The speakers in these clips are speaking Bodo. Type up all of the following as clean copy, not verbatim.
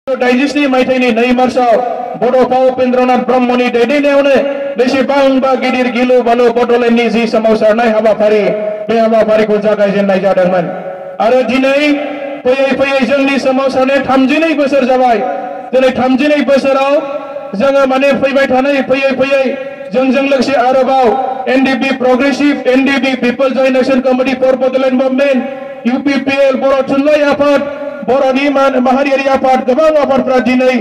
डाइजेस्टनि मायथाइनि 2 मार्चआव बड'फा उपेन्द्रनाथ ब्रह्मनि दैदेननायावनो बेसेबांबा गिदिर गिलु बालु बड'लेण्डनि जि सोमावसारनाय हाबाफारि बे हाबाफारिखौ जागायजेननाय जादोंमोन आरो दिनै फैयै फैयै जोंनि सोमावसारनाया 32 बोसोर जाबाय। दिनै 32 बोसोराव जोङो माने फैबाय थानाय फैयै फैयै जोंजों लोगोसे आरोबाव NDP progressive NDP people joint action committee for Bodoland movement UPPL बर' थुनलाइ आफाद बर'नि माहारियारि आफाद गोबां आफादफ्रा दिनै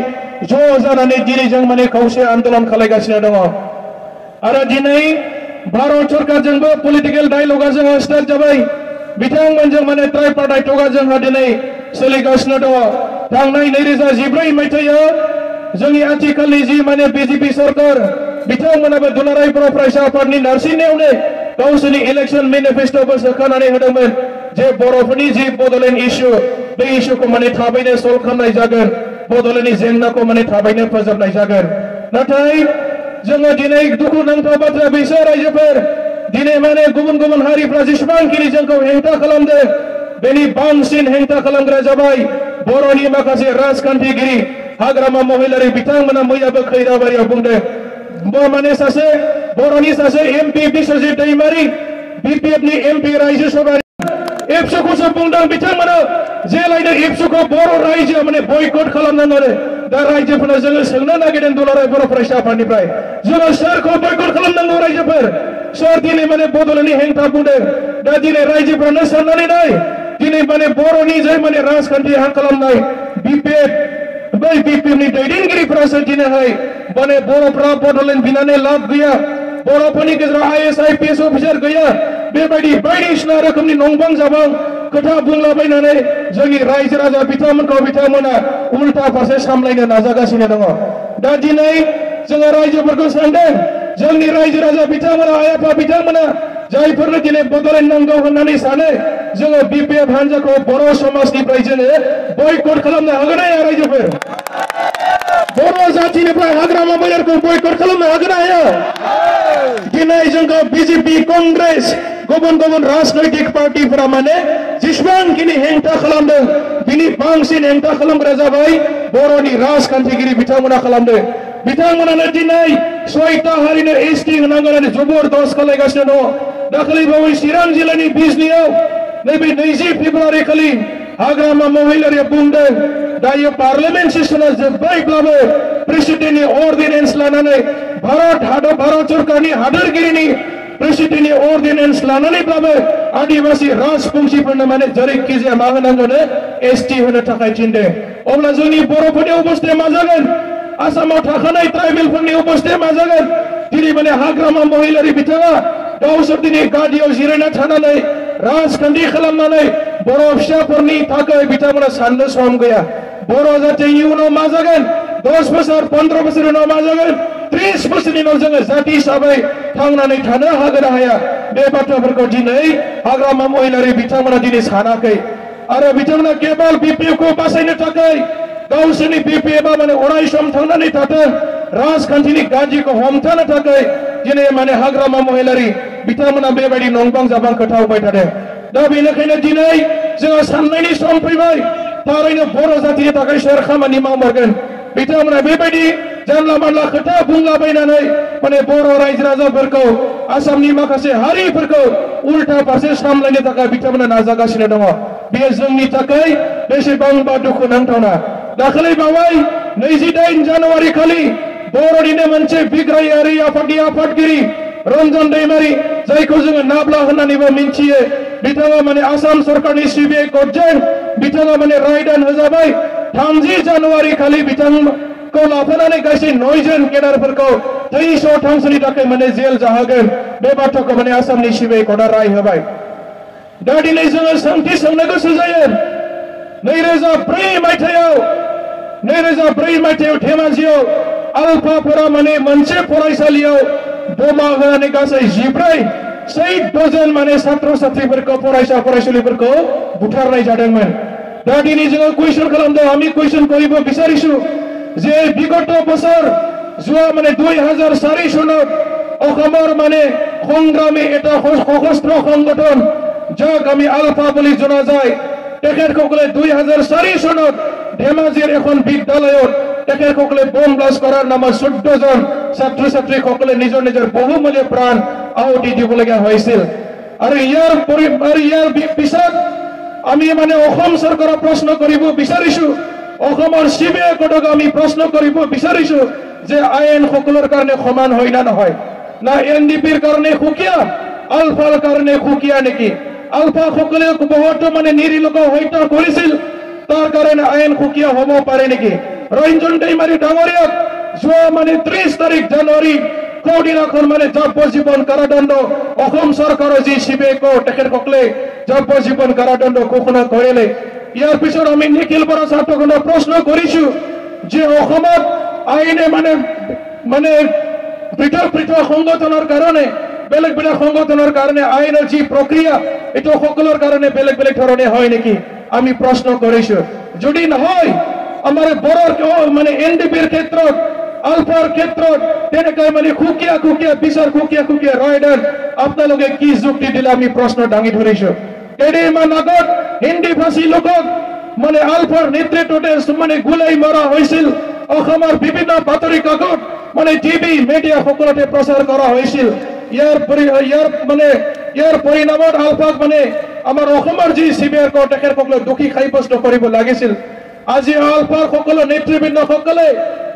ज' जानानै दिनै जों माने खौसे आन्दोलन खालामगासिनो दङ आरो दिनै भारत सरकारजोंबो पलिटिकल डायलगा जोंहा स्टार्ट जाबाय। बिथांमोनजों माने ट्राइपार्टाइट टगा जोंहा दिनै सोलिगासिनो दङ। थांनाय 2014 मायथाइयाव जोंनि आथिखालनि जि माने बीजेपी सरकार बिथांमोनाबो दुलाराय बर' फरायसा आफादनि नारसिननायावनो गावसोरनि इलेक्शन मेनिफेस्ट'बो सोखानानै होदोंमोन जे बर'फोरनि जि बड'लेण्ड इश्यू बे इश्यूखौ माने थाबैनो सल्भ खालामनाय जागोन, बड'लेण्डनि जेंनाखौ माने थाबैनो फोजोबनाय जागोन। नाथाय जोङो दिनै दुखुनांथाव बाथ्रा बिसोर रायजोफोर दिनै माने गुबुन गुबुन हारिफ्रा जेसेबांखिनि जोंखौ हेंथा खालामदों बेनि बांसिन हेंथा खालामग्रा जाबाय बर'नि माखासे राजखान्थिगिरि हाग्रामा महिलारि बिथांमोना मैयाबो खैराबारियाव बुंदों माने सासे बर'नि सासे एमपि बिश्वजित दैमारि बिपिएफनि एमपि रायजो सभानि एबसुखौसो बुंदों बिथांमोना जेलायनो एबसुखौ बर' रायजोआ माने बयकट खालामनांगौ आरो दा रायजोफोरनो जोङो सोंनो नागिरदों दुलाराय बर' फरायसा आफादनिफ्राय जोङो सोरखौ बयकट खालामनांगौ रायजोफोर सोर दिनै माने बड'लेण्डनि हेंथा बुंदों दा दिनै रायजोफ्रानो साननानै नाय दिनै माने बर'नि जाय माने राजखान्थि हां खालामनाय बिपिएफ बै बिपिएफनि दैदेनगिरिफोरासो दिनैहाय माने बर'फ्रा बड'लेण्ड बिनानै लाब गैया बर'फोरनि गेजेराव आईएएस आईपीएस अफिसार गैया बेबायदि बायदिसिना रोखोमनि नंबां जाबां खोथा बुंलाबायनानै जोंनि रायजो राजा बिथांमोना उल्टा फारसे सामलायनो नाजागासिनो दङ। दा दिनै जोङो रायजोफोरखौ सानदों जोंनि रायजो राजा बिथांमोना आइ आफा बिथांमोना जायफोरनो दिनै बड'लेण्ड नांगौ होननानै सानो जोङो बिपिएफ हान्जाखौ बर' समाजनिफ्राय जोङो बयकट खालामनो हागोन ना हाया रायजोफोर? बर' जातिनिफ्राय हाग्रामा महिलारिखौ बयकट खालामनो हागोन ना हाया? दिनै जोंखौ बीजेपी कांग्रेस गुबुन गुबुन राजनैतिक पार्टीफोरा माने जेसेबांखिनि हेंथा खालामदों बिनि बांसिन हेंथा खालामग्रा जाबाय बर'नि राजखान्थिगिरि बिथांमोना खालामदों। बिथांमोनानो दिनै 6टा हारिनो एसटी होनांगौ होननानै जबरदस्त खालामगासिनो दङ। दाखालि बावै चिरां जिल्लानि बिजनियाव नैबे 20 फेब्रुवारि खालि हाग्रामा महिलारिया बुंदों दायो पार्लियामेन्ट सेसना जोब्बायब्लाबो प्रेसिडेन्टनि अर्डिनेन्स लानानै भारत सरकारनि हादोरगिरिनि प्रेसिडेन्टनि अर्डिनेन्स लानानैब्लाबो आदिवासी राजबंशीफोरनो माने जेरैखि जाया मा होनांगौनो एसटी होनो थाखाय थिनदों। अब्ला जोंनि बर'फोरनि अबस्थाया मा जागोन? आसामाव थाखानाय ट्राइबेलफोरनि अबस्थाया मा जागोन? दिनै माने हाग्रामा महिलारि बिथाङा गावसोर दिनै गादियाव जिरायना थानानै राजखान्थि खालामनानै बर' फिसाफोरनि थाखाय बिथांमोना साननो सम गैया। बर' जाथिनि उनाव मा जागोन? 10 बोसोर 15 बोसोर उनाव मा जागोन? 30 बोसोरनि उनाव जोङो जाति हिसाबै थांनानै थानो हागोन ना हाया? बे बाथ्राफोरखौ दिनै हाग्रामा महिलारि बिथांमोना दिनै सानाखै आरो बिथांमोना केवल बिपिएफखौ बासायनो थाखाय गावसोरनि बिपिएफआ माने अराय सम थांनानै थाथों राजखान्थिनि गाज्रिखौ हमथानो थाखाय दिनै माने हाग्रामा महिलारि बिथांमोना बेबायदि नंबां जाबां खोथा होबाय थादों। दा बेनिखायनो दिनै जोंहा साननायनि सम फैबाय थारैनो बर' जातिनि थाखाय सोर खामानि मावमारगोन? बिथांमोना बेबायदि जानला मानला खोथा बुंलाबायनानै माने बर' रायजो राजाफोरखौ आसामनि माखासे हारिफोरखौ उल्टा फारसे सामलायनो थाखाय बिथांमोना नाजागासिनो दङ। बेयो जोंनि थाखाय बेसेबांबा दुखुनांथावना। दाखालि बावै 28 जानुवारि खालि बर'निनो मोनसे बिग्रायारि आफादनि आफादगिरि रन्जन दैमारि जायखौ जोङो नाब्ला होननानैबो मिन्थियो बिथाङा माने आसाम सरकारनि सिबिआइ कर्टजों बिथाङा माने रायदान होजाबाय। 30 जानुवारि खालि बिथांखौ लाफानानै गासै 9 जन केडारफोरखौ 300 थांसोनि थाखाय माने जेल जाहोगोन बे बाथ्राखौ माने आसामनि सिबिआइ कर्टआ राय होबाय। दा दिनै जोङो सोंथि सोंनो गोसो जायो 2004 मायथाइयाव धेमाजियाव आलफाफोरा माने मोनसे फरायसालियाव बमा होनानै गासै 14 जन माने छात्र छात्रीफोरखौ फरायसा फरायसुलिफोरखौ बुथारनाय जादोंमोन। दा दिनै जोङो कुइसन खालामदों आमी कुइसन करिब বিচাৰিছো যে বিগত বছর যোৱা মানে 2004 চনত অসমৰ মানে সংগ্ৰামী এটা সশস্ত্ৰ সংগঠন যাক আমি আলফা বুলি জনা যায় তেখেতসকলে 2004 চনত ধেমাজিৰ এখন বিদ্যালয়ত তেখেতসকলে বম ব্লাষ্ট কৰাৰ নামত 14 জন ছাত্ৰ ছাত্ৰীসকলে নিজৰ নিজৰ বহুমূলীয়া প্ৰাণ আহুতি দিবলগীয়া হৈছিল আৰু ইয়াৰ পিছত আমি মানে অসম চৰকাৰক প্ৰশ্ন কৰিব বিচাৰিছো অসমৰ CBI কোৰ্টক আমি প্ৰশ্ন কৰিব বিচাৰিছো যে আইন সকলৰ কাৰণে সমান হয় না নহয় না NDPৰ কাৰণে খুকিয়া আলফাৰ কাৰণে খুকিয়া নেকি আলফা সকলে বহুত মানে নিৰীলোক হত্যা কৰিছিল তাৰ কাৰণে আইন খুকিয়া হ'ব পাৰে নেকি ৰঞ্জন দৈমাৰী ডাঙৰীয়াক যোৱা মানে 30 তাৰিখ জানুৱাৰী কোদিনাখন মানে যাৱজ্জীৱন কাৰাদণ্ড অসম চৰকাৰৰ যি CBI কোৰ্ট তেখেতসকলে যাৱজ্জীৱন কাৰাদণ্ড ঘোষণা কৰিলে ইয়াৰ পিছত আমি নিখিল বৰা ছাত্ৰগণক প্ৰশ্ন কৰিছো যে অসমত আইনে মানে পৃথক পৃথক সংগঠনৰ কাৰণে বেলেগ বেলেগ সংগঠনৰ কাৰণে আইনৰ যি প্ৰক্ৰিয়া এটো সকলৰ কাৰণে বেলেগ বেলেগ ধৰণে হয় নেকি আমি প্ৰশ্ন কৰিছো যদি নহয় আমাৰ বৰৰ মানে NDPৰ ক্ষেত্ৰত আলফাৰ ক্ষেত্ৰত তেনেকৈ মানে খুকিয়া বিচাৰ খুকিয়া ৰায়দান আপোনালোকে কি যুক্তি দিলে আমি প্ৰশ্ন দাঙি ধৰিছো কেইদিনমান আগত হিন্দী ভাষী লোকক মানে আলফাৰ নেতৃত্বতে মানে গুলাই মৰা হৈছিল অসমৰ বিভিন্ন বাতৰি কাকত মানে টিভি মিডিয়া সকলোতে প্ৰচাৰ কৰা হৈছিল ইয়াৰ পৰিণামত আলফাক মানে আমাৰ অসমৰ যি CBI কোৰ্ট তেখেতসকলে দোষী সাব্যস্ত কৰিব লাগিছিল আজি আলফাৰ সকলো নেতৃবৃন্দ সকলে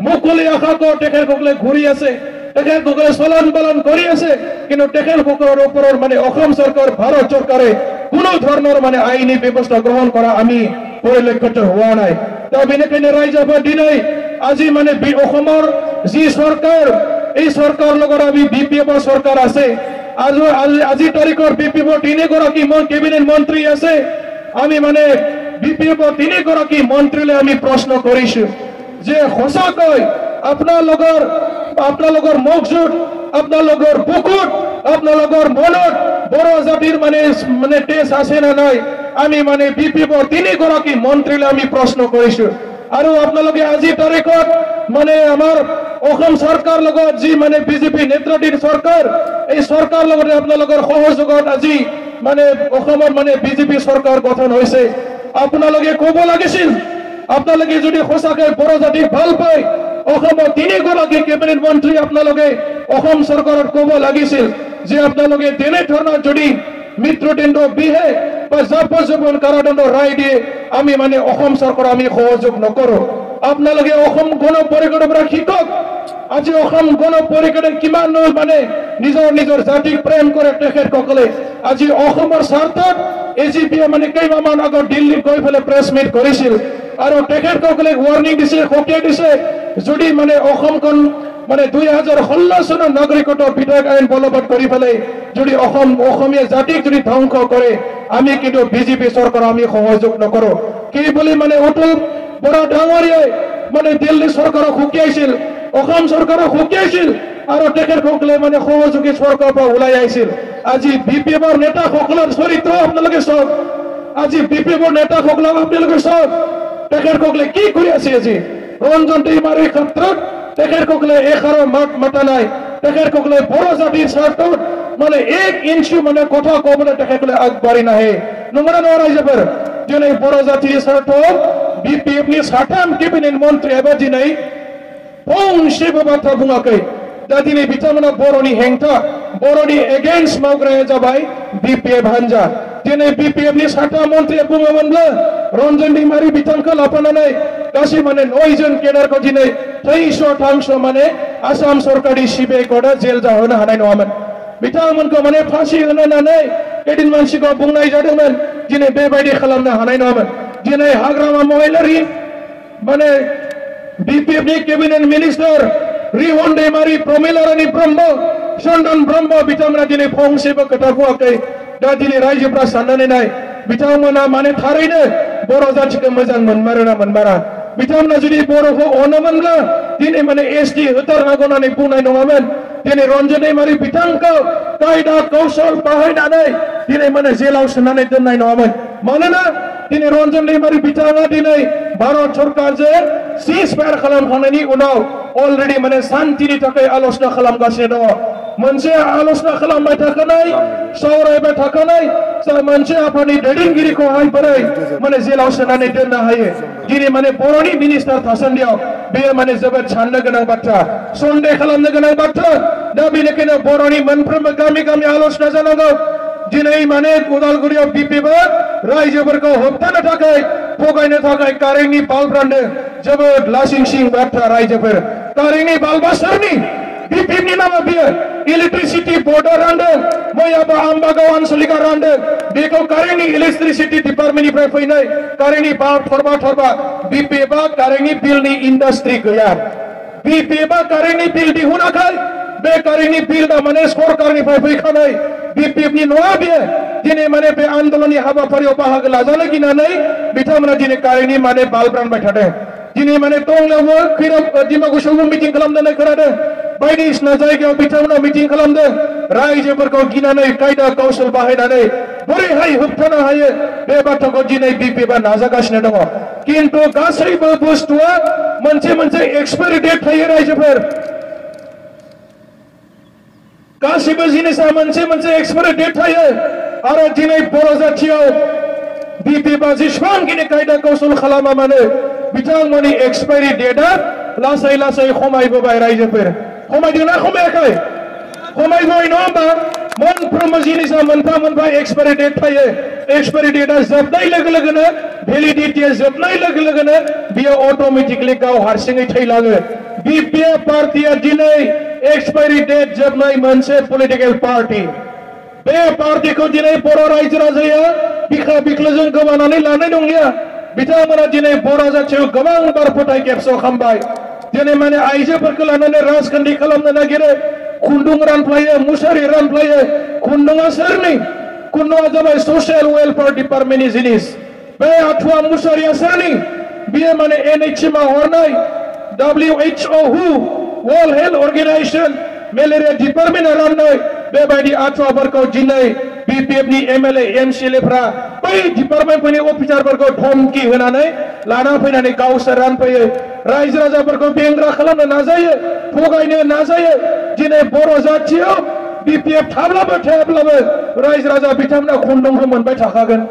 মুকলি আশা কোৰ্ট তেখেতসকলে ঘূৰি আছে তেখেতসকলে চলন বলন কৰি আছে কিন্তু তেখেতসকলৰ ওপৰত মানে অসম চৰকাৰ ভাৰত চৰকাৰে কোনো ধৰণৰ মানে আইনী ব্যৱস্থা গ্ৰহণ কৰা আমি পৰিলক্ষিত হোৱা নাই তাৰ বিনিময়ত ৰাইজৰ দিনাই আজি মানে অসমৰ যি চৰকাৰ এই চৰকাৰ লগত আমি BPF চৰকাৰ আছে আজি তাৰিখৰ BPF 3 গৰাকী কেবিনেট মন্ত্ৰী আছে আমি মানে BPF 3 গৰাকী মন্ত্ৰীলৈ আমি প্ৰশ্ন কৰিছো যে সঁচাকৈ আপোনালোকৰ মগজুত আপোনালোকৰ বুকুত আপোনালোকৰ মনত বড়ো জাতিৰ মানে তেজ আছে না নাই আমি মানে BPF 3 গৰাকী মন্ত্ৰীলৈ আমি প্ৰশ্ন কৰিছো আৰু আপোনালোকে আজি তাৰিখত মানে আমাৰ অসম চৰকাৰ লগত যি মানে বিজেপি নেতৃত্বাধীন চৰকাৰ এই চৰকাৰ লগতে আপোনালোকৰ সহযোগত আজি মানে অসমৰ মানে বিজেপি চৰকাৰ গঠন হৈছে আপোনালোকে ক'ব লাগিছিল আপোনালোকে যদি সঁচাকৈ বড়ো জাতিক ভাল পায় অসমৰ 3 গৰাকী কেবিনেট মন্ত্ৰী আপোনালোকে অসম চৰকাৰত ক'ব লাগিছিল যে আপোনালোকে তেনে ধৰণৰ যদি মৃত্যুদণ্ড বিহে বা যাৱজ্জীৱন কাৰাদণ্ড ৰায় দিয়ে আমি মানে অসম চৰকাৰ আমি সহযোগ নকৰো আপোনালোকে অসম গণ পৰিষদৰ পৰা শিকক আজি অসম গণ পৰিষদে কিমান মানে নিজৰ জাতিক প্ৰেম কৰে তেখেতসকলে আজি অসমৰ স্বাৰ্থত AGPয়ে মানে কেইমাহমান আগত দিল্লীত গৈ পেলাই প্ৰেছ মিট কৰিছিল আৰু তেখেতসকলে ৱাৰ্নিং দিছে সকীয়াই দিছে যদি মানে অসমখন মানে 2016 চনৰ নাগৰিকত্ব বিধেয়ক আইন বলবৎ কৰি পেলাই যদি অসমীয়া জাতিক যদি ধ্বংস কৰে আমি কিন্তু বিজেপি চৰকাৰ আমি সহযোগ নকৰো কি বুলি মানে অতুল বৰা ডাঙৰীয়াই মানে দিল্লী চৰকাৰক হুকিয়াইছিল অসম চৰকাৰক হুকিয়াইছিল আৰু তেখেতসকলে মানে সহযোগী চৰকাৰৰ পৰা ওলাই আহিছিল আজি BPFৰ নেতাসকলৰ চৰিত্ৰ আপোনালোকে চাওক আজি BPFৰ নেতাসকলক আপোনালোকে চাওক তেখেতসকলে কি কৰি আছে আজি ৰঞ্জন দৈমাৰীৰ ক্ষেত্ৰত তেখেতসকলে এষাৰো মাত মাতা নাই তেখেতসকলে বড়ো জাতিৰ স্বাৰ্থত মানে 1 ইঞ্চি মানে কথা ক'বলৈ তেখেতসকলে আগবাঢ়ি নাহে নমৰা ৰাইজৰ যেনে বড়ো জাতিৰ স্বাৰ্থত BPFनि 7 केबिनेट मन्त्री एबा दिनै फंसेबो बाथ्रा बुङाखै दा दिनै बिथांमोना बर'नि हेंथा बर'नि एगेन्स्ट मावग्राया जाबाय BPF हान्जा दिनै BPFनि 7 मन्त्रीया बुङोमोनब्ला रन्जन दैमारी बिथांखौ लाफानानै गासै माने 9 जन केडारखौ दिनै 300 माने आसाम सरकारि CBI कोर्टआ जेल जाहोनो हानाय नङामोन बिथांमोनखौ माने फांसि होनानै केदिन मानसिखौ बुंनाय जादोंमोन दिनै बेबायदि खालामनो हानाय नङामोन दिनै हाग्रामा महिलारि माने BPFनि केबिनेट मिनिस्टार रिहन दैमारी प्रमिला रानी ब्रह्म चन्दन ब्रह्म बिथांमोना दिनै फंसेबो खोथा बुङाखै दा दिनै रायजोफ्रा साननानै नाय बिथांमोना माने थारैनो बर' जातिखौ मोजां मोनमारोना मोनमारा बिथांमोना जुदि बर'खौ अनोमोनब्ला दिनै माने ST होथारनांगौ होननानै बुंनाय नङामोन दिनै रन्जन दैमारी बिथांखौ कायदा कौशल बाहायनानै दिनै माने जेलाव सोनानै दोननाय नङामोन मानोना दिनै रन्जन दैमारी बिथाङा दिनै भारत सरकारजों सिजफायार खालामखांनायनि उनाव अलरेडि माने शान्तिनि थाखाय आलोचना खालामगासिनो दङ मोनसे आलोचना खालामबाय थाखानाय सावरायबाय थाखानाय मोनसे आफादनि दैदेनगिरिखौहाय बोरै माने जेलाव सोनानै दोननो हायो दिनै माने बर'नि मिनिस्टार थासान्दियाव बेयो माने जोबोद साननो गोनां बाथ्रा सन्देह खालामनो गोनां बाथ्रा दा बेनिखायनो बर'नि मोनफ्रोमबो गामि गामि आलोचना जानांगौ दिनै माने उदालगुरियाव बिपिएफआ रायजोफोरखौ होबथानो थाखाय थगायनो थाखाय कारेन्टनि बाल्ब रानदों जोबोद लासिंसिं बाथ्रा रायजोफोर कारेन्टनि बाल्बा सोरनि बिपिएफनि नामा बियो इलेक्ट्रिसिटी बोर्डआ रानदों मैयाबा आम्बागाव आन्सलिकआ रानदों बेखौ कारेन्टनि इलेक्ट्रिसिटी डिपार्टमेन्टनिफ्राय फैनाय कारेन्टनि बाल्ब थरबा बिपिएफआ कारेन्टनि बिलनि इन्डास्ट्रि गैया बिपिएफआ कारेन्टनि बिल दिहुनाखै बे कारेन्टनि बिलआ माने सरकारनिफ्राय फैखानाय बिपिएफनि नङा बियो दिनै माने बे आन्दोलननि हाबाफारियाव बाहागो लाजानो गिनानै बिथांमोना दिनै कारेन्टनि माने बाल्ब रानबाय थादों दिनै माने टंलायावबो खैराब डिमाकुसियावबो मिटिं खालामनानै खोनादों बायदिसिना जायगायाव बिथांमोना मिटिं खालामदों रायजोफोरखौ गिनानै कायदा कौशल बाहायनानै बोरैहाय होबथानो हायो बे बाथ्राखौ दिनै बिपिएफआ नाजागासिनो दङ किन्तु गासैबो बुस्थुआ मोनसे एक्सपायरि डेट थायो रायजोफोर गासैबो जिनिसा मोनसे एक्सपायरि डेट थायो आरो दिनै बर' जाथियाव बिपिएफआ जेसेबांखिनि कायदा कौशल खालामा मानो बिथांमोननि एक्सपायरि डेटआ लासै लासै खमायबोबाय रायजोफोर खमायदोंना खमायाखै खमायबाय नङा होमबा मोनफ्रोमबो जिनिसा मोनफा एक्सपायरि डेट थायो एक्सपायरि डेटआ जोबनाय लोगो लोगोनो भेलिडिटिया जोबनाय लोगो लोगोनो बियो अट'मेटिकलि गाव हारसिङै थैलाङो बिपिएफ पार्टिया दिनै एक्सपायरि डेट जोबनाय मोनसे पलिटिकल पार्टी बे पार्टीखौ दिनै बर' रायजो राजाया बिखा बिख्लोजों गोमानानै लानाय नंलिया बिथांमोना दिनै बर' जाथियाव गोबां बार फोथाय खेबस' खालामबाय दिनै माने आइजोफोरखौ लानानै राजखान्थि खालामनो नागिरो खुन्दुं रानफ्लायो मुसारि रानफ्लायो खुन्दुङा सोरनि खुन्दुङा जाबाय ससियेल वेलफेयार डिपार्टमेन्टनि जिनिस बे आठुवा मुसारिया सोरनि बियो माने एनएचएमआ हरनाय WHO world health organisation malaria डिपार्टमेन्टआ राननाय बेबायदि आठुवाफोरखौ दिनै बिपिएफनि एमएलए एमसिएलएफ्रा बै डिपार्टमेन्टफोरनि अफिसारफोरखौ धमकी होनानै लाना फैनानै गावसोर रानफैयो रायजो राजाफोरखौ बेंग्रा खालामनो नाजायो थगायनो नाजायो दिनै बर' जाथियाव बिपिएफ थाब्लाबो रायजो राजा बिथांमोना खुन्दुंखौ मोनबाय थाखागोन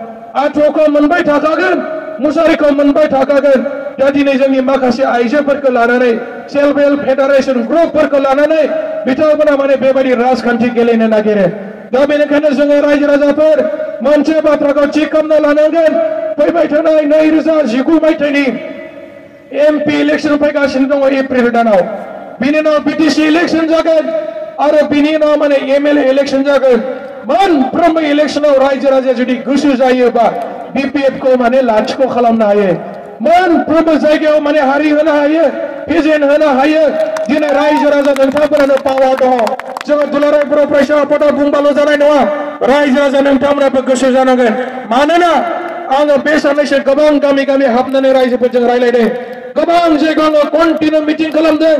आठुवाखौ मोनबाय थाखागोन मुसारिखौ मोनबाय थाखागोन दा दिनै जोंनि माखासे आइजोफोरखौ लानानै सेल्फ हेल्प फेडारेशन ग्रुपफोरखौ लानानै बिथांमोना माने बेबायदि राजखान्थि गेलेनो नागिरो दा बेनिखायनो जोङो रायजो राजाफोर मोनसे बाथ्राखौ थि खालामना लानांगोन फैबाय थानाय 2019 मायथाइनि एमपि इलेक्सन फैगासिनो दङ एप्रिल दानाव बिनि उनाव बिटिसि इलेक्सन जागोन आरो बिनि उनाव माने एमएलए इलेक्सन जागोन मोनफ्रोमबो इलेक्सनाव रायजो राजाया जुदि गोसो जायोबा बिपिएफखौ माने लाथिख' खालामनो हायो मोनफ्रोमबो जायगायाव माने हारि होनो हायो फेजेन होनो हायो दिनै रायजो राजा नोंथांमोनानो पावार दङ जोङो दुलाराय बर' फरायसा आफादा बुंबाल' जानाय नङा रायजो राजा नोंथांमोनाबो गोसो जानांगोन मानोना आङो बे साननैसो गोबां गामि गामि हाबनानै रायजोफोरजों रायलायदों गोबां जायगायाव कन्टिनिउ मिटिं खालामदों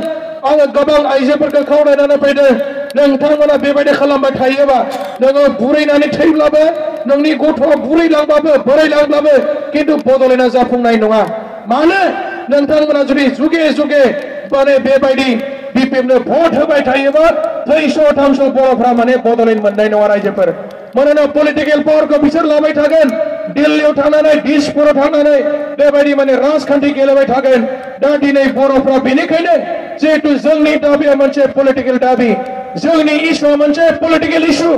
आङो गोबां आइजोफोरखौ खावलायनानै फैदों नोंथांमोना बेबायदि खालामबाय थायोबा नोङो बुरैनानै थैब्लाबो नोंनि गथ'आ बुरैलांबाबो बोरायलांब्लाबो किन्तु बड'लेण्डआ जाफुंनाय नङा मानो नोंथांमोना जुदि जुगे माने बेबायदि बिपिएफनो भट होबाय थायोबा 200-300 बर'फ्रा माने बड'लेण्ड मोननाय नङा रायजोफोर मानोना पलिटिकेल पावारखौ बिसोर लाबाय थागोन दिल्लीयाव थांनानै दिसपुराव थांनानै बेबायदि माने राजखान्थि गेलेबाय थागोन दा दिनै बर'फ्रा बेनिखायनो जिहेतु जोंनि दाबिया मोनसे पलिटिकेल दाबि जोंनि इस्युआ मोनसे पलिटिकेल इस्यु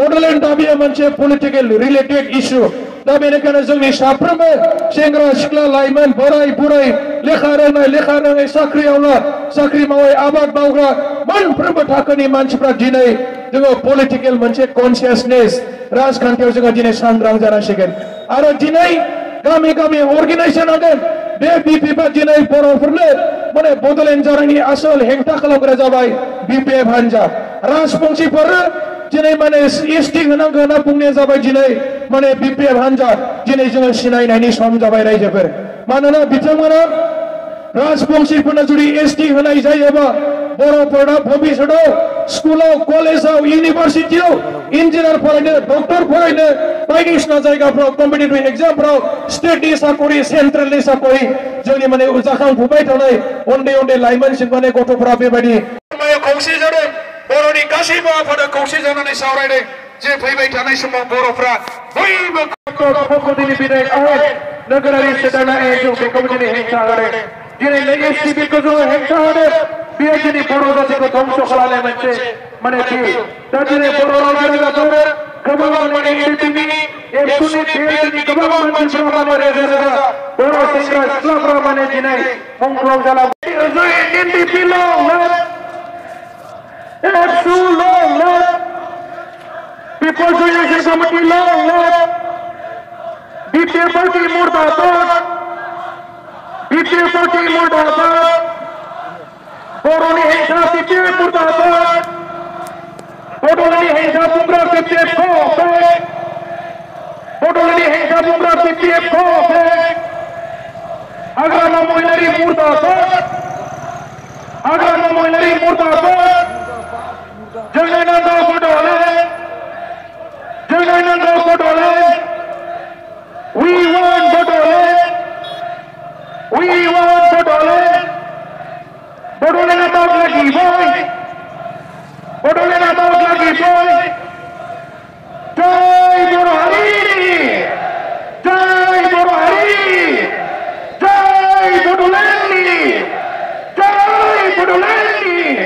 बड'लेण्ड दाबिया मोनसे पलिटिकेल रिलेटेड इस्यु दा बेनिखायनो जोंनि साफ्रोमबो सेंग्रा सिख्ला लाइमोन बोराय बुरै लेखा रोङै साख्रि मावै आबाद मावग्रा मोनफ्रोमबो थाखोनि मानसिफ्रा दिनै जोङो पलिटिकेल मोनसे कनसियासनेस राजखान्थियाव जोङो दिनै सांग्रां जानांसिगोन आरो दिनै गामि गामि अर्गेनाइजेसन होगोन बे बिपिएफआ दिनै बर'फोरनो माने बड'लेण्ड जानायनि आसोल हेंथा खालामग्रा जाबाय बिपिएफ हान्जा राजबंशीफोर दिनै माने एसटि होनांगौ होनना बुंनाया जाबाय दिनै माने बिपिएफ हान्जा दिनै जोङो सिनायनायनि सम जाबाय रायजोफोर मानोना बिथांमोना राजबंशीफोरनो जुदि एसटि होनाय जायोबा बर'फोरा भबिष्यताव स्कुलाव कलेजाव इउनिभार्सिटियाव इन्जिनियार फरायनो डक्टर फरायनो बायदिसिना जायगाफ्राव कम्पिटिटिभ एग्जामफ्राव स्टेटनि साकरि सेन्ट्रेलनि साकरि जोंनि माने जाखांफुबाय थानाय उन्दै लाइमोन माने गथ'फोरा बेबायदि खौसे जादों बर'नि गासैबो आफादा खौसे जानानै सावरायदों जे फैबाय थानाय समाव बर'फ्रा बयबो फकदिनि बिदाय आरो नोगोरारि सोदांनाय आयेनजों बेखौ दिनै हेंथा होदों दिनै नैबे सिबिलखौ जोङो हेंथा होदों बेयो दिनै बर' जातिखौ ध्वंस खालामनाय मोनसे माने बिल दा दिनै बर' रायजो राजाफोर गोबां माने एनडिटिभि एबसुनि दिनै गोबां मानसिफ्रा माने रोजा बर' सेंग्रा सिख्लाफ्रा माने दिनै मुंख्लं जालांबाय एनडिटिभि एबसु People's Union Committee long BPF party murdabad BPF party murdabad Boroni Hengsa BPF murdabad Boroni Hengsa Bungra BPF back Boroni Hengsa Bungra BPF back Agrana Moinari murdabad Agrana Moinari murdabad Jangananda Bodole Jangananda Bodole We want Bodole We want Bodole Bodole na tawag lagi boy Bodole na tawag lagi boy Jai Borohari Jai Borohari Jai Bodoleni Jai Bodoleni